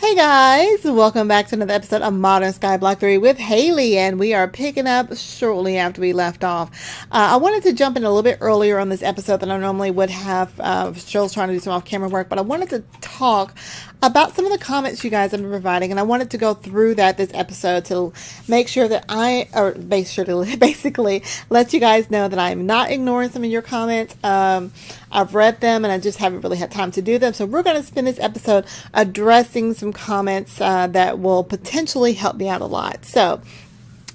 Hey guys, welcome back to another episode of Modern Skyblock 3 with Haliee, and we are picking up shortly after we left off. I wanted to jump in a little bit earlier on this episode than I normally would have. Cheryl's trying to do some off-camera work, but I wanted to talk about some of the comments you guys have been providing, and I wanted to go through that this episode to make sure that basically let you guys know that I'm not ignoring some of your comments. I've read them and I just haven't really had time to do them. So we're going to spend this episode addressing some comments that will potentially help me out a lot. So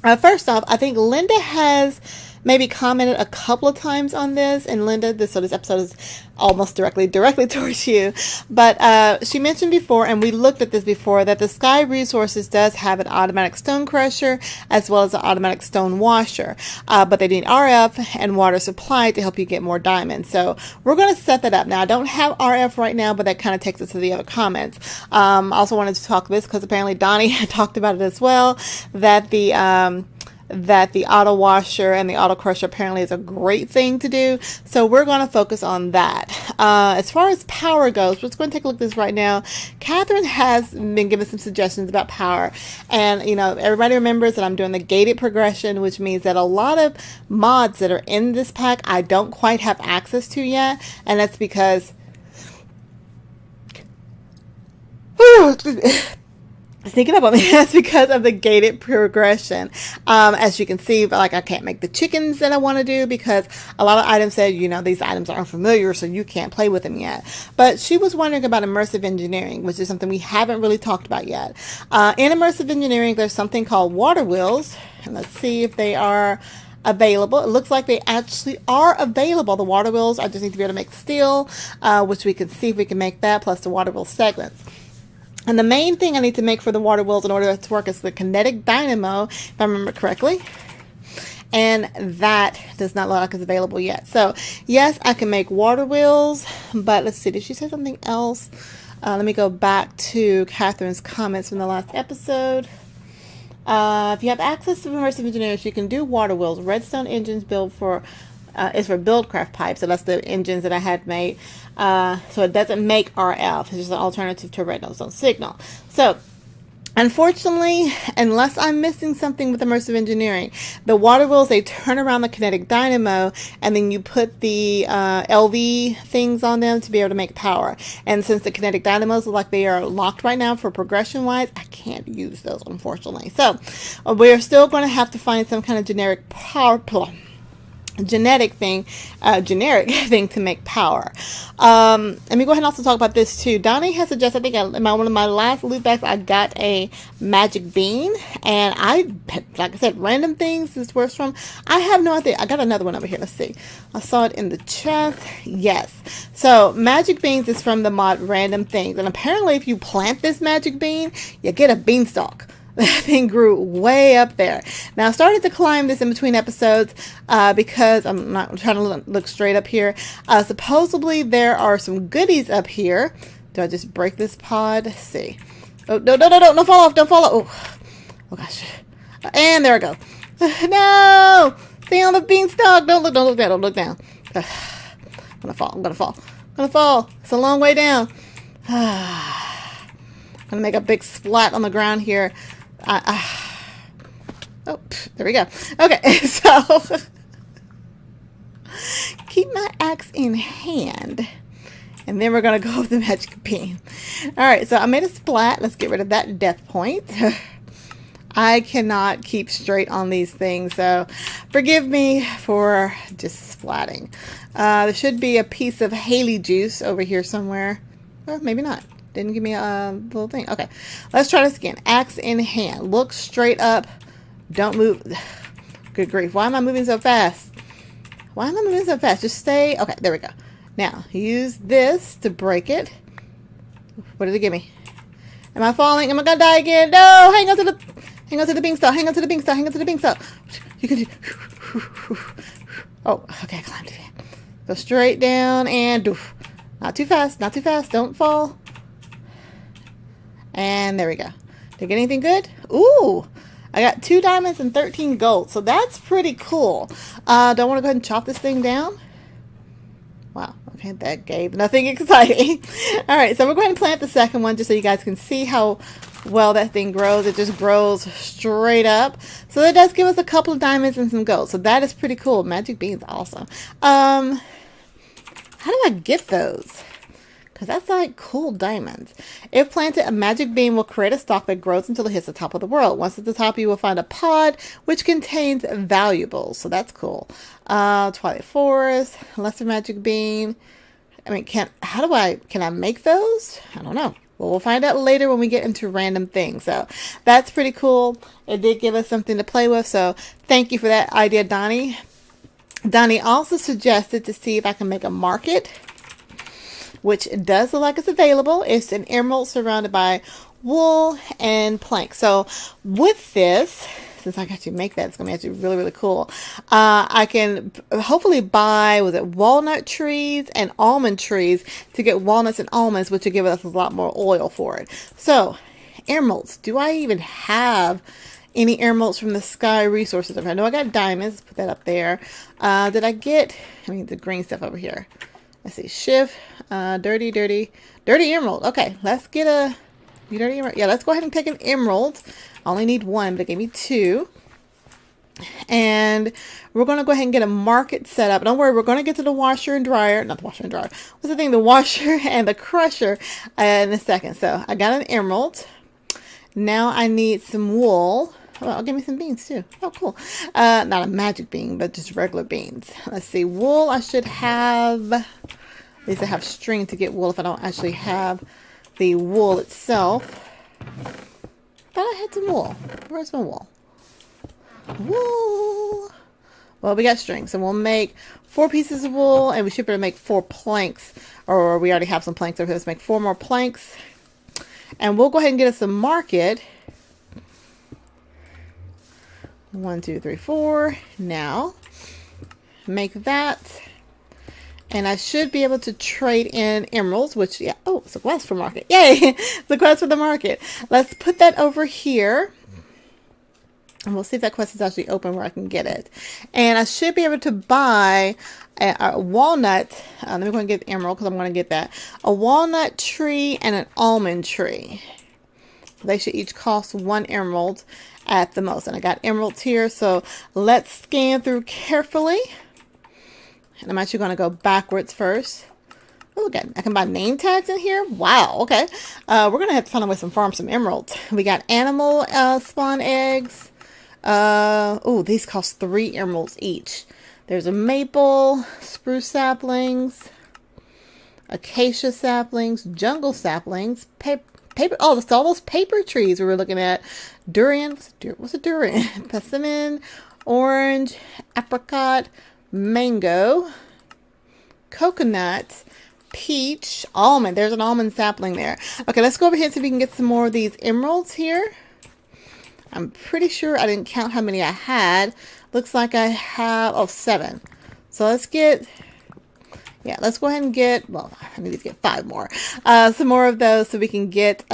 first off, I think Linda has maybe commented a couple of times on this, and Linda, this episode is almost directly towards you, but she mentioned before, and we looked at this before, that the Sky Resources does have an automatic stone crusher as well as an automatic stone washer, but they need RF and water supply to help you get more diamonds. So we're going to set that up. Now, I don't have RF right now, but that kind of takes us to the other comments. I also wanted to talk this because apparently Donnie had talked about it as well, that the auto washer and the auto crusher apparently is a great thing to do. So we're going to focus on that. As far as power goes, let's go and take a look at this right now. Catherine has been giving some suggestions about power. And, you know, everybody remembers that I'm doing the gated progression, which means that a lot of mods that are in this pack, I don't quite have access to yet. And that's because sneaking up on me. That's because of the gated progression. As you can see, like, I can't make the chickens that I want to do because a lot of items said, you know, these items are unfamiliar, so you can't play with them yet. But she was wondering about immersive engineering, which is something we haven't really talked about yet. In immersive engineering, there's something called water wheels, and let's see if they are available. It looks like they actually are available. The water wheels, I just need to be able to make steel, which we can see if we can make that, plus the water wheel segments. And the main thing I need to make for the water wheels in order to work is the kinetic dynamo, if I remember correctly. And that does not look like it's available yet. So, yes, I can make water wheels, but let's see, did she say something else? Let me go back to Catherine's comments from the last episode. If you have access to immersive engineering, you can do water wheels. Redstone engines build for is for buildcraft pipes, so that's the engines that I had made. So it doesn't make RF. It's just an alternative to redstone signal. So unfortunately, unless I'm missing something with immersive engineering, the water wheels, they turn around the kinetic dynamo, and then you put the LV things on them to be able to make power. And since the kinetic dynamos look like they are locked right now for progression wise, I can't use those, unfortunately. So we're still going to have to find some kind of generic generic thing to make power. Let me go ahead and also talk about this too. Donnie has suggested, I think in one of my last loot bags, I got a magic bean, and like I said, random things this works from. I have no idea. I got another one over here. Let's see. I saw it in the chest. Yes. So magic beans is from the mod random things, and apparently if you plant this magic bean, you get a beanstalk. That thing grew way up there. Now, I started to climb this in between episodes because I'm not trying to look straight up here. Supposedly, there are some goodies up here. Do I just break this pod? Let's see. Oh, no, don't fall off. Don't fall off. Oh gosh. And there I go. No! Stay on the beanstalk. Don't look down. Don't look down. I'm going to fall. It's a long way down. I'm going to make a big splat on the ground here. Oh, there we go. Okay, so keep my axe in hand, and then we're going to go with the magic bean. All right, so I made a splat. Let's get rid of that death point. I cannot keep straight on these things, so forgive me for just splatting. There should be a piece of Haliee juice over here somewhere. Well, maybe not. Didn't give me a little thing. Okay, let's try this again. Axe in hand. Look straight up. Don't move. Good grief. Why am I moving so fast? Just stay. Okay, there we go. Now, use this to break it. What did it give me? Am I falling? Am I going to die again? No! Hang on to the beanstalk. Hang on to the beanstalk. You can do... Oh, okay, I climbed it. Go straight down and... Doof. Not too fast. Don't fall. And there we go. Did I get anything good? Ooh, I got 2 diamonds and 13 gold. So that's pretty cool. Do I want to go ahead and chop this thing down? Wow. Okay, that gave nothing exciting. All right, so we're going to plant the second one just so you guys can see how well that thing grows. It just grows straight up. So that does give us a couple of diamonds and some gold. So that is pretty cool. Magic beans, awesome. How do I get those? Because that's like cool diamonds. If planted, a magic bean will create a stalk that grows until it hits the top of the world. Once at the top, you will find a pod which contains valuables. So that's cool. Twilight Forest, lesser magic bean. I mean, can I make those? I don't know. Well, we'll find out later when we get into random things. So that's pretty cool. It did give us something to play with. So thank you for that idea, Donnie. Donnie also suggested to see if I can make a market, which does look like it's available. It's an emerald surrounded by wool and plank. So with this, since I got to make that, it's going to be actually really, really cool. I can hopefully buy, walnut trees and almond trees to get walnuts and almonds, which will give us a lot more oil for it. So emeralds, do I even have any emeralds from the Sky Resources? I know I got diamonds. Let's put that up there. Did I get, the green stuff over here. Let's see, shift, dirty emerald. Okay, let's get a dirty emerald. Yeah, let's go ahead and take an emerald. I only need one, but it gave me two. And we're going to go ahead and get a market set up. Don't worry, we're going to get to the washer and dryer. Not the washer and dryer. What's the thing? The washer and the crusher in a second. So I got an emerald. Now I need some wool. Well, I'll give me some beans too. Oh, cool. Not a magic bean, but just regular beans. Let's see. Wool, I should have. At least I have string to get wool if I don't actually have the wool itself. Thought I had some wool. Where's my wool? Wool. Well, we got string, so we'll make 4 pieces of wool, and we should be able to make 4 planks. Or we already have some planks over here. Let's make 4 more planks. And we'll go ahead and get us a market. 1, 2, 3, 4. Now, make that. And I should be able to trade in emeralds, which, yeah, oh, it's a quest for market. Yay! It's a quest for the market. Let's put that over here. And we'll see if that quest is actually open where I can get it. And I should be able to buy a walnut. Let me go and get emerald because I'm going to get that. A walnut tree and an almond tree. They should each cost 1 emerald at the most. And I got emeralds here. So let's scan through carefully. And I'm actually going to go backwards first. Oh, okay. I can buy name tags in here. Wow. Okay. We're going to have to find a way to farm some emeralds. We got animal spawn eggs. Oh, these cost 3 emeralds each. There's a maple, spruce saplings, acacia saplings, jungle saplings, paper. Oh, it's all those paper trees we were looking at. Durian. What's a durian? Persimmon, orange, apricot, mango, coconut, peach, almond. There's an almond sapling there. Okay, let's go over here and see if we can get some more of these emeralds here. I'm pretty sure I didn't count how many I had. Looks like I have, 7. So let's get, let's go ahead and get, well, I need to get 5 more. Some more of those so we can get,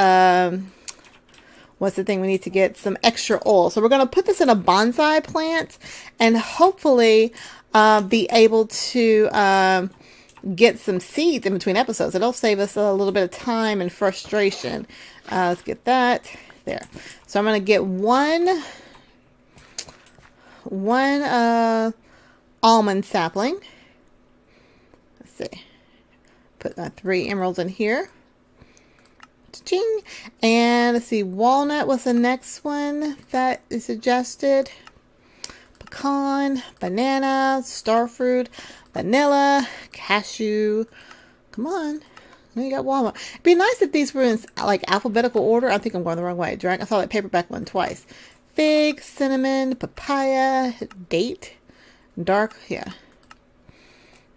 what's the thing? We need to get some extra oil. So we're going to put this in a bonsai plant and hopefully be able to get some seeds in between episodes. It'll save us a little bit of time and frustration. Let's get that there. So I'm going to get one almond sapling. Let's see. Put my 3 emeralds in here. Ching. And let's see, walnut was the next one that is suggested. Pecan, banana, starfruit, vanilla, cashew. Come on. You got walnut. It'd be nice if these were in like alphabetical order. I think I'm going the wrong way. I saw that paperback one twice. Fig, cinnamon, papaya, date,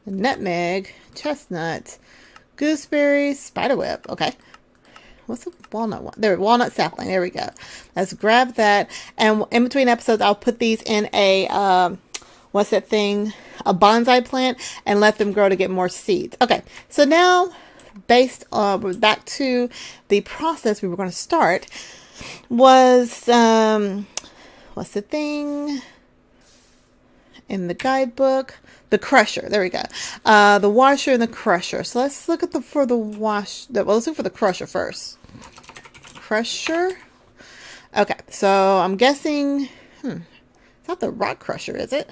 nutmeg, chestnut, gooseberry, spiderweb. Okay. What's the walnut one? There, walnut sapling. There we go. Let's grab that. And in between episodes, I'll put these in a, what's that thing? A bonsai plant and let them grow to get more seeds. Okay. So now, we're back to the process we were going to start was, what's the thing? in the guidebook. The crusher. There we go. The washer and the crusher. So let's look at let's look for the crusher first. Crusher. Okay, so I'm guessing, it's not the rock crusher, is it?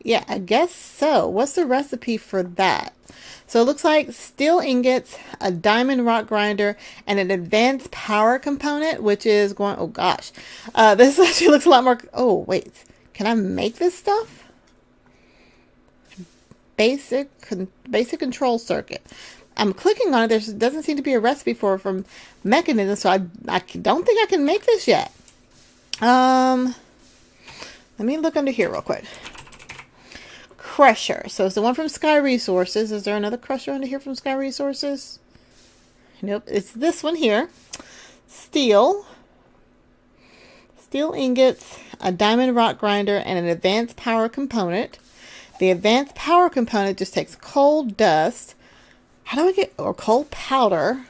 Yeah, I guess so. What's the recipe for that? So it looks like steel ingots, a diamond rock grinder, and an advanced power component, which is going, oh gosh. This actually looks a lot more, oh wait. Can I make this stuff? Basic control circuit. I'm clicking on it. There doesn't seem to be a recipe for it from mechanism, so I don't think I can make this yet. Let me look under here real quick. Crusher. So it's the one from Sky Resources. Is there another crusher under here from Sky Resources? Nope. It's this one here. Steel ingots, a diamond rock grinder, and an advanced power component. The advanced power component just takes coal dust. How do I get, or coal powder?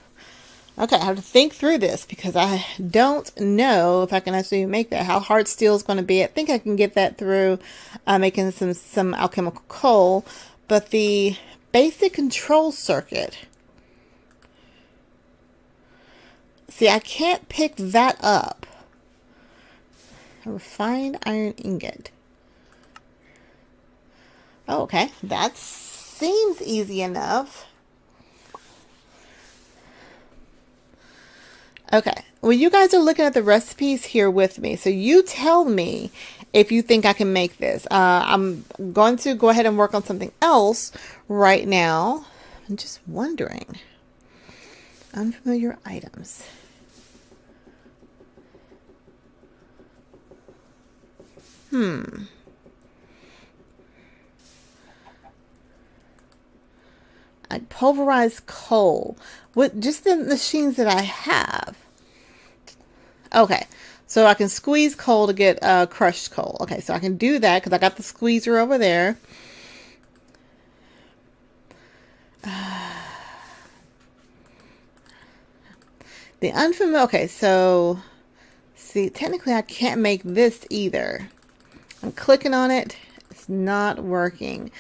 Okay, I have to think through this because I don't know if I can actually make that. How hard steel is going to be. I think I can get that through making some alchemical coal. But the basic control circuit. See, I can't pick that up. A refined iron ingot. Oh, okay. That seems easy enough. Okay. Well, you guys are looking at the recipes here with me. So you tell me if you think I can make this. I'm going to go ahead and work on something else right now. I'm just wondering. Unfamiliar items. I pulverize coal with just the machines that I have. Okay, so I can squeeze coal to get crushed coal. Okay, so I can do that because I got the squeezer over there. The unfamiliar. Okay, so see, technically I can't make this either. I'm clicking on it. It's not working.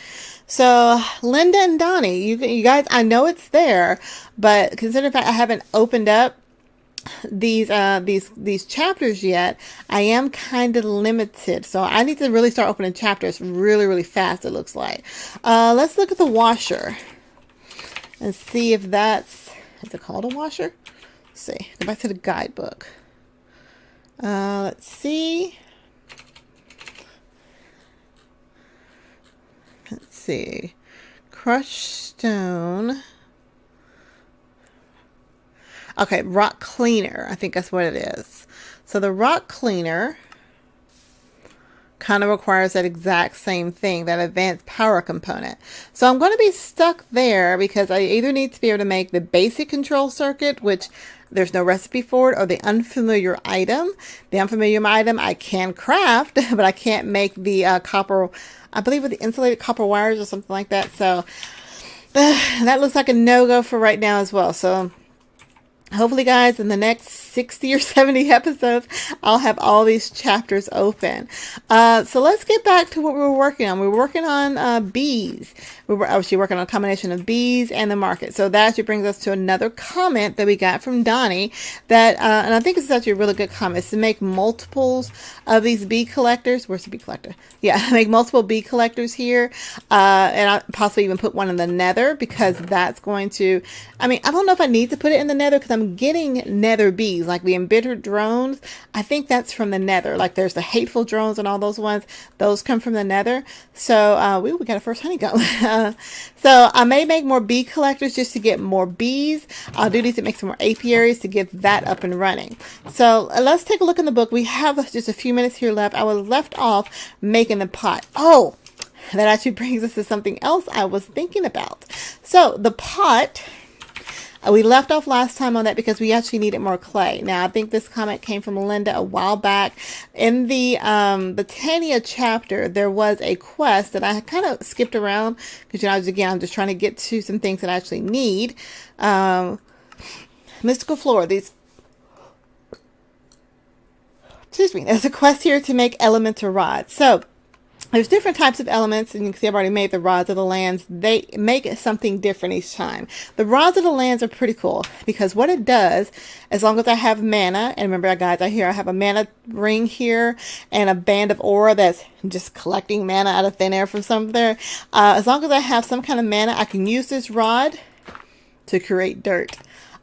So Linda and Donnie, you guys, I know it's there, but considering the fact I haven't opened up these chapters yet, I am kind of limited. So I need to really start opening chapters really fast, it looks like. Let's look at the washer and see if that's, is it called a washer? Let's see. Go back to the guidebook. Let's see. Let's see. Crushed stone. Okay, rock cleaner. I think that's what it is. So the rock cleaner kind of requires that exact same thing, that advanced power component. So I'm going to be stuck there because I either need to be able to make the basic control circuit, which there's no recipe for it, or the unfamiliar item. The unfamiliar item I can craft, but I can't make the copper, I believe with the insulated copper wires or something like that. So that looks like a no-go for right now as well. So hopefully, guys, in the next 60 or 70 episodes, I'll have all these chapters open. So let's get back to what we were working on. We were working on bees. We were actually working on a combination of bees and the market. So that actually brings us to another comment that we got from Donnie that, and I think this is actually a really good comment, is to make multiples of these bee collectors. Where's the bee collector? Yeah, make multiple bee collectors here. And I possibly even put one in the nether because that's going to, I mean, I don't know if I need to put it in the nether because I'm getting nether bees, like the embittered drones. I think that's from the nether. Like there's the hateful drones and all those ones. Those come from the nether. So we got a first honeycomb. So I may make more bee collectors just to get more bees. I'll do these to make some more apiaries to get that up and running. So let's take a look in the book. We have just a few minutes here left. I was left off making the pot. Oh, that actually brings us to something else I was thinking about. So the pot, we left off last time on that because we actually needed more clay. Now, I think this comment came from Linda a while back. In the Tania chapter, there was a quest that I kind of skipped around because, you know, I'm just trying to get to some things that I actually need. Mystical Floor, these... Excuse me. There's a quest here to make elemental rods. So, There's different types of elements, and you can see I've already made the rods of the lands. They make something different each time. The rods of the lands are pretty cool because what it does, as long as I have mana, and remember guys, I have a mana ring here and a band of aura that's just collecting mana out of thin air from somewhere. As long as I have some kind of mana, I can use this rod to create dirt.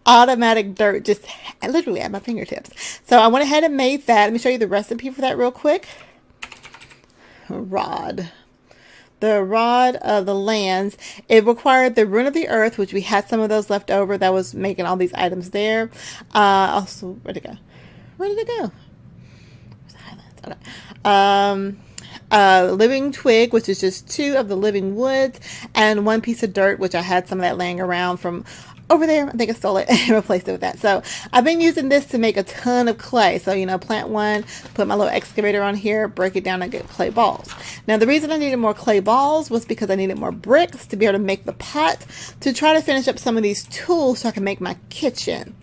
Automatic dirt, just literally at my fingertips. So I went ahead and made that. Let me show you the recipe for that real quick. Rod. The rod of the lands. It required the rune of the earth, which we had some of those left over. That was making all these items there. Also, where'd it go? Where did it go? Where's the highlights? Okay. Living twig, which is just 2 of the living woods, and 1 piece of dirt, which I had some of that laying around from over there. I think I stole it and replaced it with that. So I've been using this to make a ton of clay. So, you know, plant 1, put my little excavator on here, break it down and get clay balls. Now, the reason I needed more clay balls was because I needed more bricks to be able to make the pot to try to finish up some of these tools so I can make my kitchen.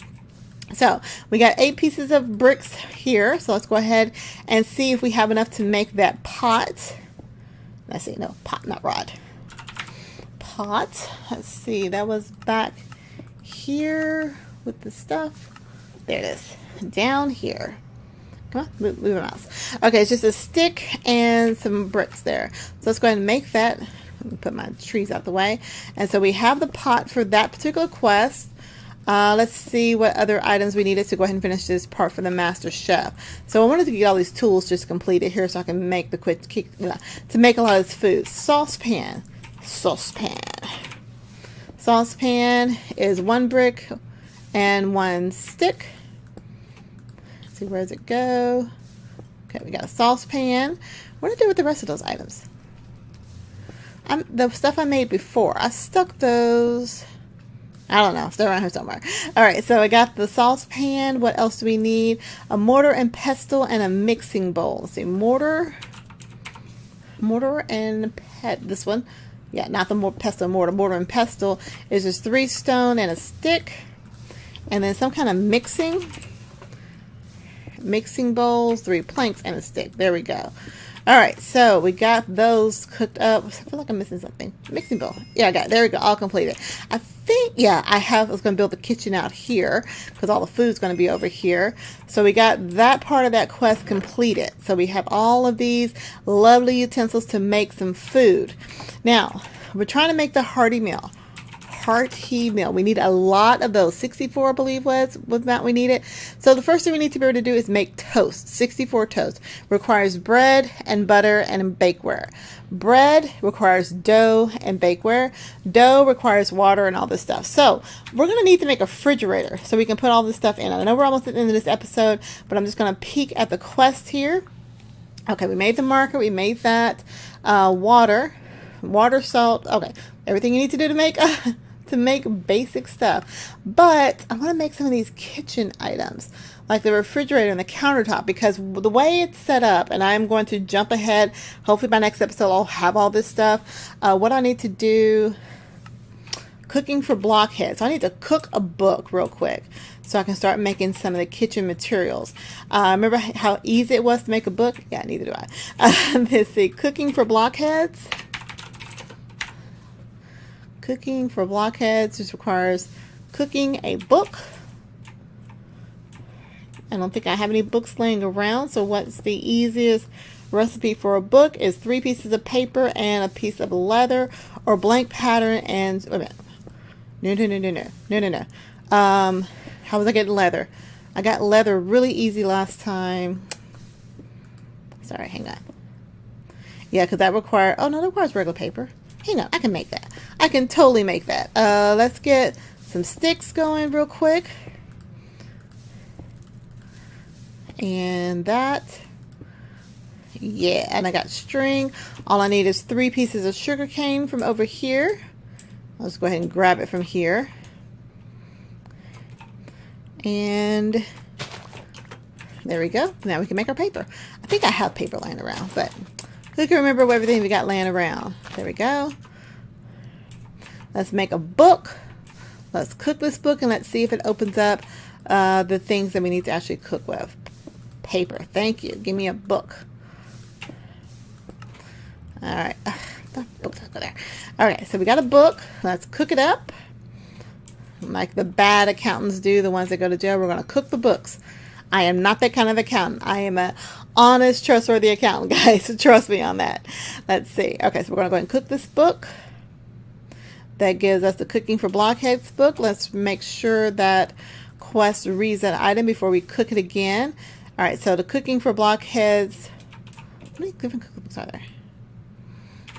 So we got 8 pieces of bricks here. So let's go ahead and see if we have enough to make that pot. Let's see, no, pot, not rod. Pot. Let's see, that was back here with the stuff. There it is. Down here. Come on, move your mouse. Okay, it's just a stick and some bricks there. So let's go ahead and make that. Let me put my trees out the way. And so we have the pot for that particular quest. Let's see what other items we needed to go ahead and finish this part for the master chef. So I wanted to get all these tools just completed here so I can make the to make a lot of this food. Saucepan. Saucepan is 1 brick and 1 stick. Let's see, where does it go? Okay, we got a saucepan. What did I do with the rest of those items? The stuff I made before, I stuck those. I don't know. They're around here somewhere. All right, so I got the saucepan. What else do we need? A mortar and pestle and a mixing bowl. Let's see, mortar and this one. Yeah, not the pestle mortar. Mortar and pestle is just 3 stone and a stick, and then some kind of mixing bowls, 3 planks and a stick. There we go. All right, so we got those cooked up. I feel like I'm missing something. Mixing bowl. Yeah, I got it. There we go. All completed. I think, yeah, I was going to build the kitchen out here because all the food's going to be over here. So we got that part of that quest completed. So we have all of these lovely utensils to make some food. Now, we're trying to make the hearty meal. Hearty meal. We need a lot of those. 64, I believe, was that we needed. So the first thing we need to be able to do is make toast. 64 toast. Requires bread and butter and bakeware. Bread requires dough and bakeware. Dough requires water and all this stuff. So we're going to need to make a refrigerator so we can put all this stuff in. I know we're almost at the end of this episode, but I'm just going to peek at the quest here. Okay, we made the marker. We made that. Water, salt. Okay, everything you need to do to make basic stuff. But I want to make some of these kitchen items like the refrigerator and the countertop, because the way it's set up, and I'm going to jump ahead, hopefully by next episode I'll have all this stuff. What I need to do, cooking for blockheads. So I need to cook a book real quick so I can start making some of the kitchen materials. Remember how easy it was to make a book? Yeah, neither do I. Let's see, cooking for blockheads. Cooking for blockheads just requires cooking a book. I don't think I have any books laying around, so what's the easiest recipe for a book is 3 pieces of paper and a piece of leather or blank pattern and wait a minute. How was I getting leather? I got leather really easy last time. Sorry, hang on. Yeah, because that requires regular paper. Hang on, I can make that. I can totally make that. Let's get some sticks going real quick. And that. Yeah, and I got string. All I need is 3 pieces of sugar cane from over here. Let's go ahead and grab it from here. And there we go. Now we can make our paper. I think I have paper laying around, but who can remember everything we got laying around? There we go. Let's make a book. Let's cook this book and let's see if it opens up the things that we need to actually cook with. Paper. Thank you. Give me a book. All right. The book's over there. Okay, so we got a book. Let's cook it up. Like the bad accountants do, the ones that go to jail. We're going to cook the books. I am not that kind of accountant. I am a honest, trustworthy accountant, guys. Trust me on that. Let's see. Okay, so we're going to go ahead and cook this book. That gives us the Cooking for Blockheads book. Let's make sure that Quest reads that item before we cook it again. All right, so the Cooking for Blockheads. How many different cookbooks are there?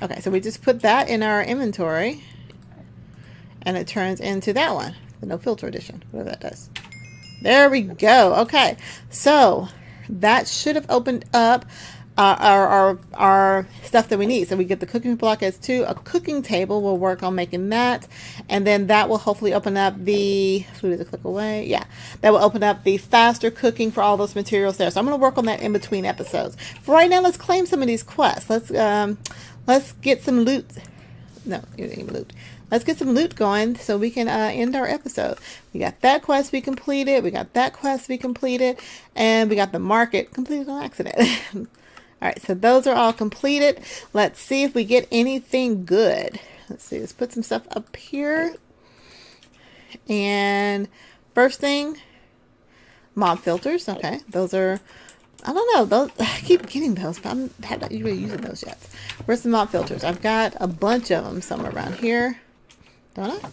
Okay, so we just put that in our inventory. And it turns into that one. The no filter edition. Whatever that does. There we go. Okay, so that should have opened up our stuff that we need. So we get the cooking block as 2. A cooking table. We'll work on making that. And then that will hopefully open up the food is a click away. Yeah, that will open up the faster cooking for all those materials there. So I'm going to work on that in between episodes. For right now, let's claim some of these quests. Let's get some loot. No, you didn't even loot. Let's get some loot going so we can end our episode. We got that quest we completed. We got that quest we completed. And we got the market completed on accident. All right, so those are all completed. Let's see if we get anything good. Let's see. Let's put some stuff up here. And first thing, mob filters. Okay, those are... I don't know. Those I keep getting those, but I'm not really using those yet. Where's the mob filters? I've got a bunch of them somewhere around here. Don't I?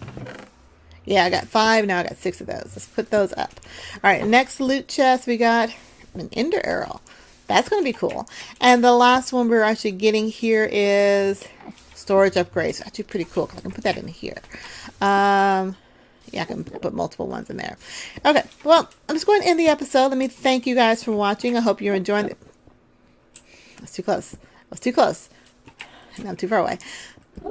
Yeah, I got 5. Now I got 6 of those. Let's put those up. All right, next loot chest, we got an ender arrow. That's going to be cool. And the last one we're actually getting here is storage upgrades. Actually pretty cool because I can put that in here. Yeah, I can put multiple ones in there. Okay, well, I'm just going to end the episode. Let me thank you guys for watching. I hope you're enjoying it. That's too close. I was too close. Now I'm too far away.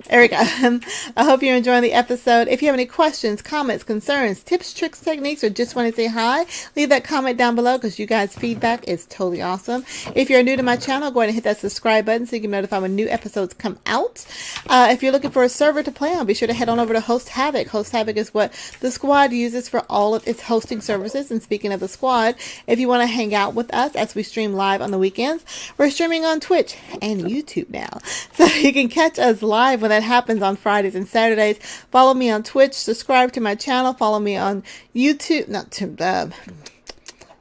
There we go. I hope you're enjoying the episode. If you have any questions, comments, concerns, tips, tricks, techniques, or just want to say hi, leave that comment down below because you guys' feedback is totally awesome. If you're new to my channel, go ahead and hit that subscribe button so you can be notified when new episodes come out. If you're looking for a server to play on, be sure to head on over to Host Havoc. Host Havoc is what the squad uses for all of its hosting services. And speaking of the squad, if you want to hang out with us as we stream live on the weekends, we're streaming on Twitch and YouTube now. So you can catch us live when that happens on Fridays and Saturdays. Follow me on Twitch, subscribe to my channel, follow me on YouTube,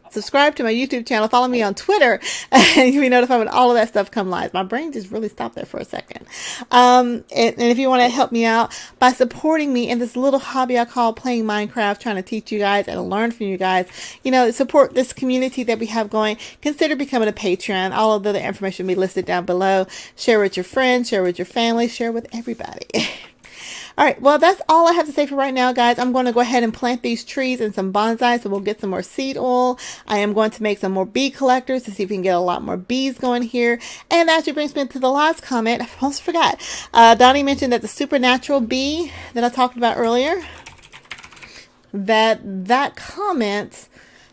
subscribe to my YouTube channel, follow me on Twitter, and you'll be notified when all of that stuff come live. My brain just really stopped there for a second. And if you want to help me out by supporting me in this little hobby I call playing Minecraft, trying to teach you guys and learn from you guys, support this community that we have going, consider becoming a Patron. All of the other information will be listed down below. Share with your friends, share with your family, share with everybody. All right, well, that's all I have to say for right now, guys. I'm going to go ahead and plant these trees and some bonsai so we'll get some more seed oil. I am going to make some more bee collectors to see if we can get a lot more bees going here. And that actually brings me to the last comment. I almost forgot. Donnie mentioned that the supernatural bee that I talked about earlier, that comment,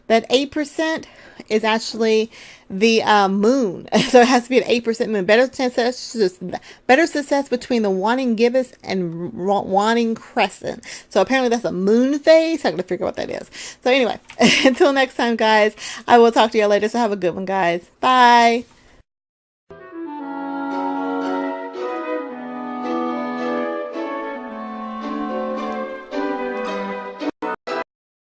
that 8% is actually the moon. So it has to be an 8% moon. Better success between the waning gibbous and waning crescent. So apparently that's a moon phase. I gotta figure out what that is. So anyway, until next time, guys, I will talk to you later. So have a good one, guys. Bye.